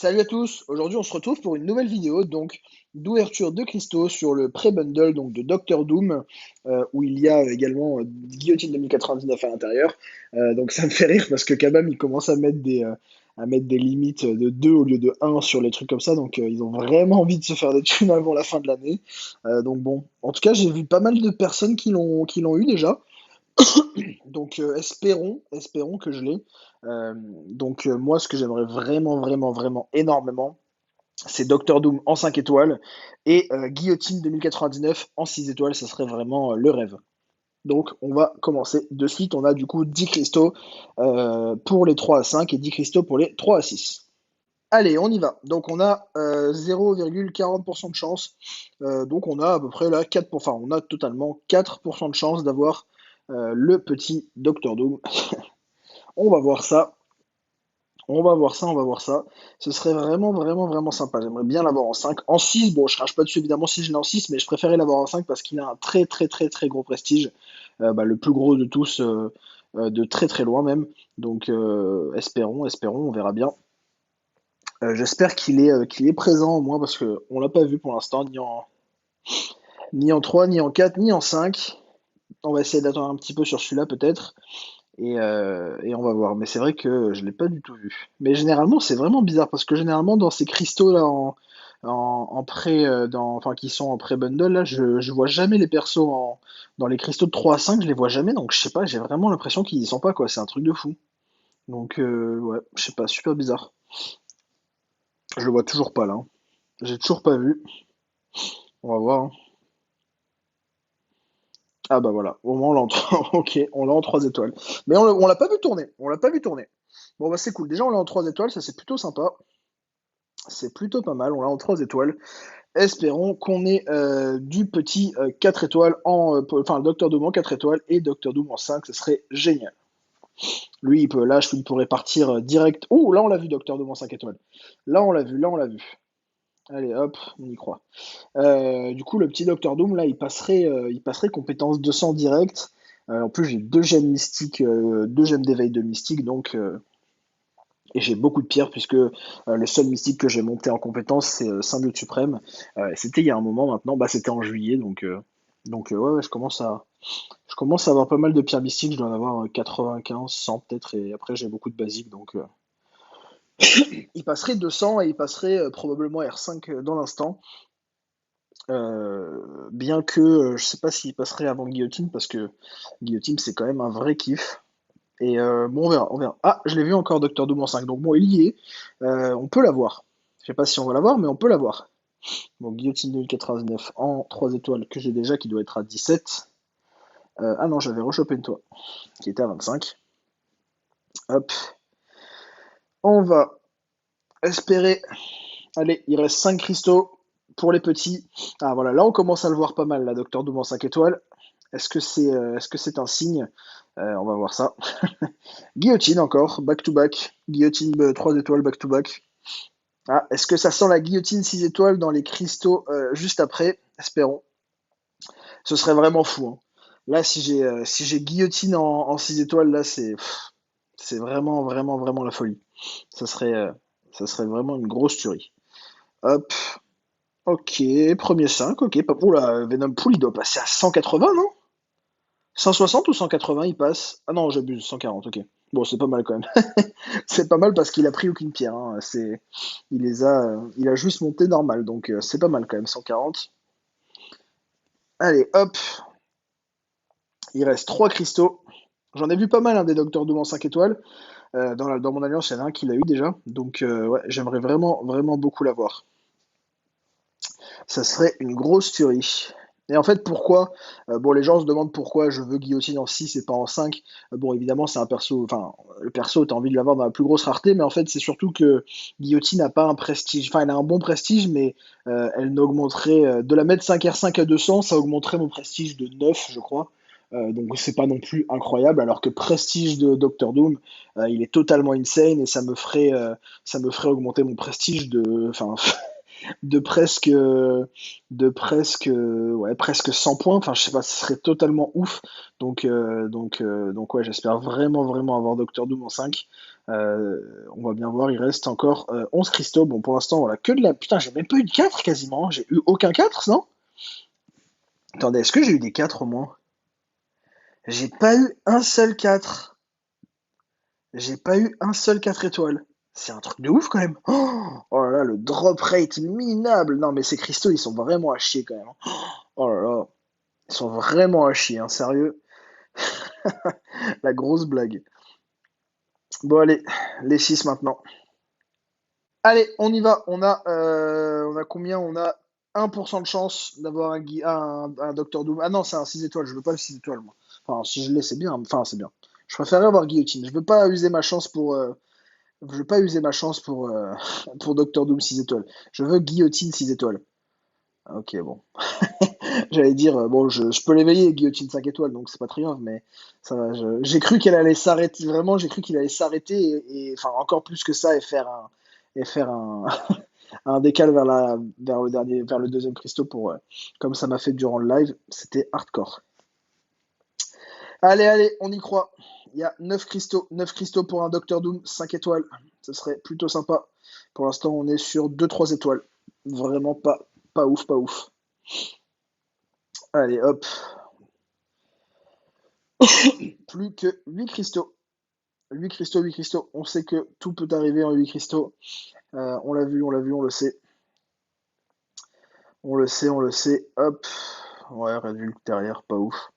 Salut à tous, aujourd'hui on se retrouve pour une nouvelle vidéo donc d'ouverture de cristaux sur le pré-bundle donc de Doctor Doom où il y a également Guillotine 2099 à l'intérieur. Donc ça me fait rire parce que Kabam il commence à mettre des limites de 2 au lieu de un sur les trucs comme ça, donc ils ont vraiment envie de se faire des thunes avant la fin de l'année. Donc bon, en tout cas j'ai vu pas mal de personnes qui l'ont eu déjà. Donc espérons que je l'ai. Moi, ce que j'aimerais vraiment, vraiment, vraiment énormément, c'est Doctor Doom en 5 étoiles et Guillotine 2099 en 6 étoiles, ça serait vraiment le rêve. Donc on va commencer de suite. On a du coup 10 cristaux pour les 3 à 5 et 10 cristaux pour les 3 à 6. Allez, on y va. Donc on a 0,40% de chance. Donc on a à peu près là 4 enfin on a totalement 4% de chance d'avoir le petit Doctor Doom. On va voir ça. On va voir ça, on va voir ça. Ce serait vraiment, vraiment, vraiment sympa. J'aimerais bien l'avoir en 5. En 6, bon, je crache pas dessus évidemment si je l'ai en 6, mais je préférais l'avoir en 5 parce qu'il a un très, très, très, très gros prestige. Le plus gros de tous, de très, très loin même. Donc, espérons, on verra bien. J'espère qu'il est présent au moins parce qu'on l'a pas vu pour l'instant, ni en 3, ni en 4, ni en 5. On va essayer d'attendre un petit peu sur celui-là peut-être. Et on va voir. Mais c'est vrai que je l'ai pas du tout vu. Mais généralement, c'est vraiment bizarre parce que généralement, dans ces cristaux là en pré, enfin qui sont en pré-bundle là, je vois jamais les persos dans les cristaux de 3 à 5, je les vois jamais. Donc je sais pas, j'ai vraiment l'impression qu'ils y sont pas quoi. C'est un truc de fou. Donc ouais, je sais pas, super bizarre. Je le vois toujours pas là, hein. J'ai toujours pas vu. On va voir, hein. Ah bah voilà, au moins on l'a en ok, on l'a en 3 étoiles. Mais on l'a pas vu tourner. On l'a pas vu tourner. Bon bah c'est cool. Déjà on l'a en 3 étoiles, ça c'est plutôt sympa. C'est plutôt pas mal, on l'a en 3 étoiles. Espérons qu'on ait du petit 4 étoiles enfin, Docteur Doom en 4 étoiles et Docteur Doom en 5, ce serait génial. Lui, il pourrait partir direct. Ouh, là on l'a vu, Docteur Doom en 5 étoiles. Là on l'a vu. Allez, hop, on y croit. Du coup, le petit Docteur Doom, là, il passerait compétence 200 direct. En plus, j'ai 2 gemmes mystiques, 2 gemmes d'éveil de mystique, donc et j'ai beaucoup de pierres puisque le seul mystique que j'ai monté en compétence, c'est Symbiote Suprême. C'était il y a un moment maintenant, bah, c'était en juillet, donc ouais, je commence à avoir pas mal de pierres mystiques, je dois en avoir 95, 100 peut-être, et après j'ai beaucoup de basiques, donc il passerait 200 et il passerait probablement R5 dans l'instant. Bien que je sais pas s'il passerait avant Guillotine parce que Guillotine c'est quand même un vrai kiff. Et bon, on verra, on verra. Ah, je l'ai vu encore, Docteur Doom en 5. Donc bon, il y est. On peut l'avoir. Je sais pas si on va l'avoir, mais on peut l'avoir. Donc Guillotine 2099 en 3 étoiles que j'ai déjà, qui doit être à 17. Ah non, j'avais rechopé une toile qui était à 25. Hop. On va espérer. Allez, il reste 5 cristaux pour les petits. Ah voilà, là on commence à le voir pas mal, la Docteur Doom en 5 étoiles. Est-ce que c'est un signe? On va voir ça. Guillotine encore, back to back. Guillotine 3 étoiles, back to back. Ah, est-ce que ça sent la guillotine 6 étoiles dans les cristaux juste après? Espérons. Ce serait vraiment fou, hein. Là, si j'ai guillotine en 6 étoiles, là, c'est vraiment, vraiment, vraiment la folie. Ça serait, euh, ça serait vraiment une grosse tuerie. Hop, ok, premier 5, ok. Oula, Venom Pool, il doit passer à 180, non? 160 ou 180, il passe? Ah non, j'abuse, 140, ok. Bon, c'est pas mal quand même. C'est pas mal parce qu'il a pris aucune pierre, hein. Il a juste monté normal, donc c'est pas mal quand même, 140. Allez, hop, il reste 3 cristaux. J'en ai vu pas mal, hein, des Docteurs Doom en 5 étoiles. Dans mon alliance, il y en a un qui l'a eu déjà. Donc ouais, j'aimerais vraiment, vraiment beaucoup l'avoir. Ça serait une grosse tuerie. Et en fait, pourquoi? Bon, les gens se demandent pourquoi je veux Guillotine en 6 et pas en 5. Bon, évidemment, c'est un perso. Enfin, le perso, t'as envie de l'avoir dans la plus grosse rareté, mais en fait, c'est surtout que Guillotine n'a pas un prestige. Enfin, elle a un bon prestige, mais elle n'augmenterait. De la mettre 5R5 à 200, ça augmenterait mon prestige de 9, je crois. Donc, c'est pas non plus incroyable, alors que prestige de Doctor Doom, il est totalement insane et ça me ferait augmenter mon prestige de. Enfin. de presque, ouais, presque 100 points. Enfin, je sais pas, ce serait totalement ouf. Donc ouais, j'espère vraiment, vraiment avoir Docteur Doom en 5. On va bien voir, il reste encore 11 cristaux. Bon, pour l'instant, voilà, que de la. Putain, j'ai même pas eu de 4 quasiment. J'ai eu aucun 4, non? Attendez, est-ce que j'ai eu des 4 au moins? J'ai pas eu un seul 4. J'ai pas eu un seul 4 étoiles. C'est un truc de ouf quand même. Oh là là, le drop rate minable. Non, mais ces cristaux, ils sont vraiment à chier quand même. Oh là là, ils sont vraiment à chier, hein, sérieux. La grosse blague. Bon, allez, les 6 maintenant. Allez, on y va. On a combien? On a 1% de chance d'avoir un Docteur Doom. Ah non, c'est un 6 étoiles. Je veux pas le 6 étoiles, moi. Enfin, si je l'ai, c'est bien. Enfin, c'est bien. Je préférerais avoir Guillotine. Je veux pas user ma chance pour. Je veux pas user ma chance pour Docteur Doom 6 étoiles. Je veux Guillotine 6 étoiles. Ok, bon. J'allais dire, bon, je peux l'éveiller, Guillotine 5 étoiles, donc c'est pas très grave, mais ça va. J'ai cru qu'elle allait s'arrêter, vraiment, j'ai cru qu'il allait s'arrêter, enfin, encore plus que ça, et faire un, un décal vers le dernier, vers le deuxième cristaux comme ça m'a fait durant le live, c'était hardcore. Allez, allez, on y croit. Il y a 9 cristaux pour un Docteur Doom 5 étoiles. Ce serait plutôt sympa. Pour l'instant, on est sur 2-3 étoiles. Vraiment pas ouf, pas ouf. Allez, hop. Plus que 8 cristaux. 8 cristaux, 8 cristaux. On sait que tout peut arriver en 8 cristaux. On l'a vu, on l'a vu, on le sait. On le sait, on le sait. Hop. Ouais, rédulte derrière, pas ouf.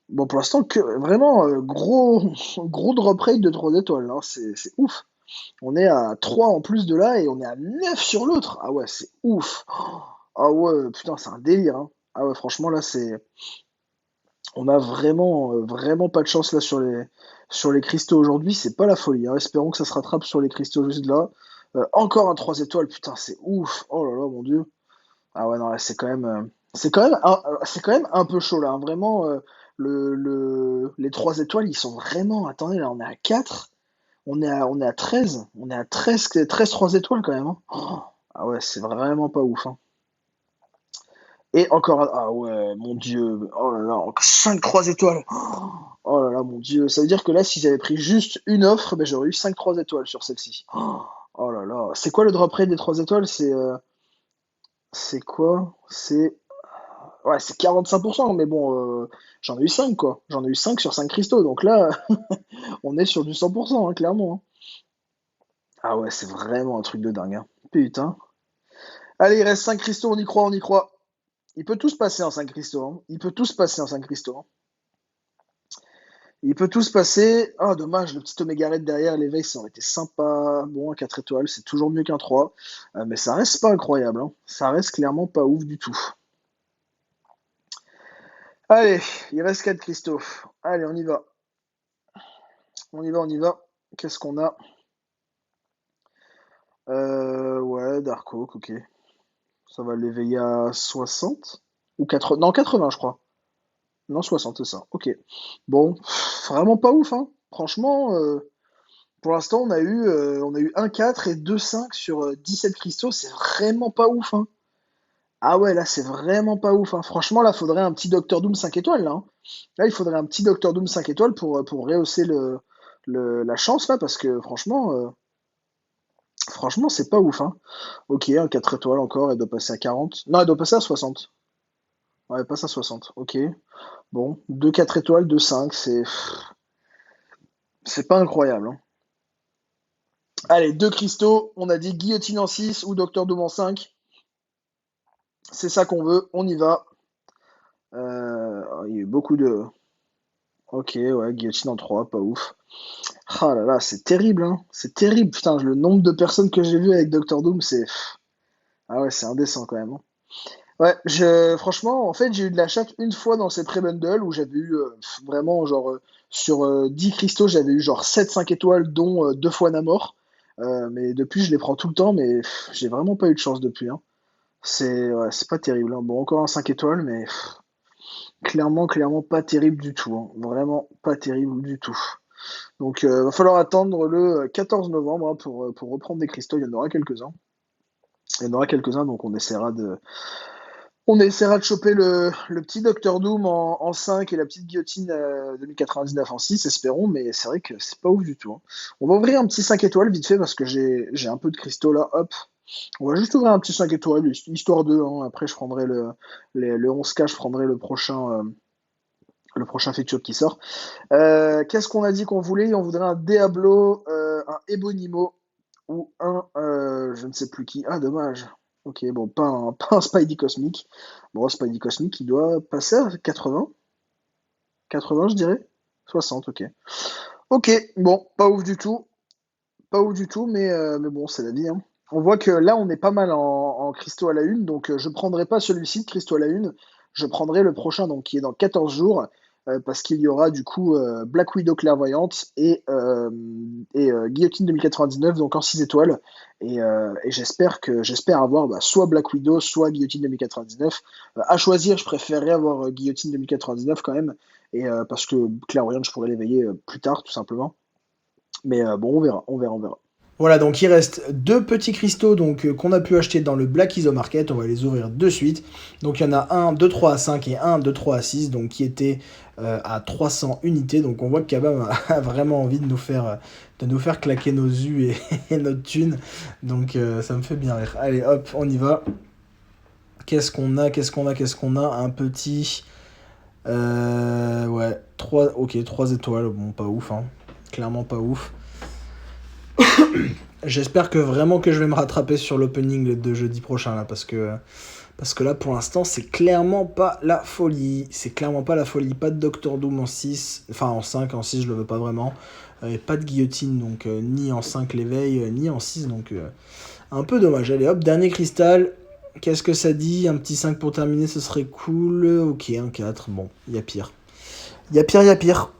Bon, pour l'instant, vraiment gros, gros drop rate de 3 étoiles, hein. C'est ouf. On est à 3 en plus de là et on est à 9 sur l'autre. Ah ouais, c'est ouf. Ah ouais, putain, c'est un délire, hein. Ah ouais, franchement, là, c'est. On a vraiment, vraiment pas de chance là sur les cristaux aujourd'hui. C'est pas la folie, hein. Espérons que ça se rattrape sur les cristaux juste là. Encore un 3 étoiles, putain, c'est ouf. Oh là là, mon dieu. Ah ouais, non, là, c'est quand même un peu chaud là, hein. Vraiment, les 3 étoiles, ils sont vraiment. Attendez, là, on est à 4. On est à 13. On est à 13 3 étoiles quand même, hein. Oh, ah ouais, c'est vraiment pas ouf, hein. Et encore un. Ah ouais, mon dieu. Oh là là, encore 5 3 étoiles. Oh là là, mon dieu. Ça veut dire que là, si j'avais pris juste une offre, ben, j'aurais eu 5 3 étoiles sur celle-ci. Oh là là. C'est quoi le drop rate des 3 étoiles? C'est quoi? Ouais, c'est 45%, mais bon, j'en ai eu 5 quoi. J'en ai eu 5 sur 5 cristaux, donc là, on est sur du 100%, hein, clairement, hein. Ah ouais, c'est vraiment un truc de dingue, hein. Putain. Allez, il reste 5 cristaux, on y croit, on y croit. Il peut tout se passer en 5 cristaux, hein. Il peut tout se passer en 5 cristaux, hein. Il peut tout se passer. Ah, dommage, le petit Omega Red derrière, l'éveil, ça aurait été sympa. Bon, un 4 étoiles, c'est toujours mieux qu'un 3. Mais ça reste pas incroyable, hein. Ça reste clairement pas ouf du tout. Allez, il reste 4 cristaux. Allez, on y va. On y va, on y va. Qu'est-ce qu'on a? Ouais, Dark Oak, ok. Ça va l'éveiller à 60? Ou 80? Non, 80, je crois. Non, 60, c'est ça. Ok. Bon, vraiment pas ouf, hein. Franchement, pour l'instant, on a eu un 4 et 2 5 sur 17 cristaux. C'est vraiment pas ouf, hein. Ah ouais, là, c'est vraiment pas ouf, hein. Franchement, là, faudrait un petit Docteur Doom 5 étoiles, là, hein. Là, il faudrait un petit Docteur Doom 5 étoiles pour rehausser la chance, là, parce que franchement, c'est pas ouf, hein. Ok, un 4 étoiles encore, elle doit passer à 40. Non, elle doit passer à 60. Ouais, elle passe à 60. Ok. Bon, 2 4 étoiles, 2 5, c'est pas incroyable, hein. Allez, deux cristaux, on a dit guillotine en 6 ou Docteur Doom en 5. C'est ça qu'on veut, on y va. Il y a eu beaucoup de. Ok, ouais, guillotine en 3, pas ouf. Ah là là, c'est terrible, hein. C'est terrible, putain, le nombre de personnes que j'ai vues avec Docteur Doom, c'est. Ah ouais, c'est indécent quand même, hein. Ouais, franchement, en fait, j'ai eu de la chatte une fois dans ces pré-bundles où j'avais eu vraiment, genre, sur 10 cristaux, j'avais eu genre 7 5 étoiles, dont 2 fois Namor. Mais depuis, je les prends tout le temps, mais j'ai vraiment pas eu de chance depuis, hein. Ouais, c'est pas terrible, hein. Bon, encore un 5 étoiles, mais clairement, clairement pas terrible du tout, hein. Vraiment pas terrible du tout. Donc, va falloir attendre le 14 novembre, hein, pour reprendre des cristaux, il y en aura quelques-uns. Il y en aura quelques-uns, donc on essaiera de choper le petit Docteur Doom en 5 et la petite guillotine 2099 en 6, espérons, mais c'est vrai que c'est pas ouf du tout, hein. On va ouvrir un petit 5 étoiles vite fait parce que j'ai un peu de cristaux là, hop. On va juste ouvrir un petit 5 étoiles, histoire de, hein. Après je prendrai le 11K, je prendrai le prochain feature qui sort. Qu'est-ce qu'on a dit qu'on voulait? On voudrait un Diablo, un Ebonimo ou un je ne sais plus qui. Ah, dommage. Ok, bon, pas un Spidey Cosmic. Bon, Spidey Cosmic, il doit passer à 80. 80, je dirais. 60, ok. Ok, bon, pas ouf du tout. Pas ouf du tout, mais bon, c'est la vie, hein. On voit que là, on est pas mal en cristaux à la une, donc je prendrai pas celui-ci de cristaux à la une. Je prendrai le prochain, donc qui est dans 14 jours, parce qu'il y aura du coup Black Widow clairvoyante et Guillotine 2099, donc en 6 étoiles. Et j'espère avoir soit Black Widow, soit Guillotine 2099. À choisir, je préférerais avoir Guillotine 2099 quand même, parce que clairvoyante, je pourrais l'éveiller plus tard, tout simplement. Mais bon, on verra, on verra, on verra. Voilà, donc il reste deux petits cristaux donc qu'on a pu acheter dans le Black Iso Market. On va les ouvrir de suite. Donc il y en a un de 3 à 5 et un de 3 à 6, donc qui était à 300 unités. Donc on voit que Kabam a vraiment envie de nous faire claquer nos us et notre thune. Donc ça me fait bien rire. Allez, hop, on y va. Qu'est-ce qu'on a? Qu'est-ce qu'on a? Qu'est-ce qu'on a? Un petit. Ouais, 3, ok, 3 étoiles. Bon, pas ouf, hein. Clairement pas ouf. J'espère que vraiment que je vais me rattraper sur l'opening de jeudi prochain là parce que là pour l'instant c'est clairement pas la folie. C'est clairement pas la folie. Pas de Doctor Doom en 6, enfin en 5, en 6 je le veux pas vraiment. Et pas de guillotine donc ni en 5 l'éveil, ni en 6 donc un peu dommage. Allez hop, dernier cristal. Qu'est-ce que ça dit? Un petit 5 pour terminer, ce serait cool. Ok, un 4. Bon, il y a pire. Il y a pire, il y a pire.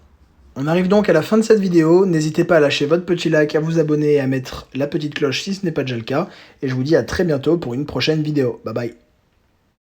On arrive donc à la fin de cette vidéo. N'hésitez pas à lâcher votre petit like, à vous abonner et à mettre la petite cloche si ce n'est pas déjà le cas. Et je vous dis à très bientôt pour une prochaine vidéo. Bye bye.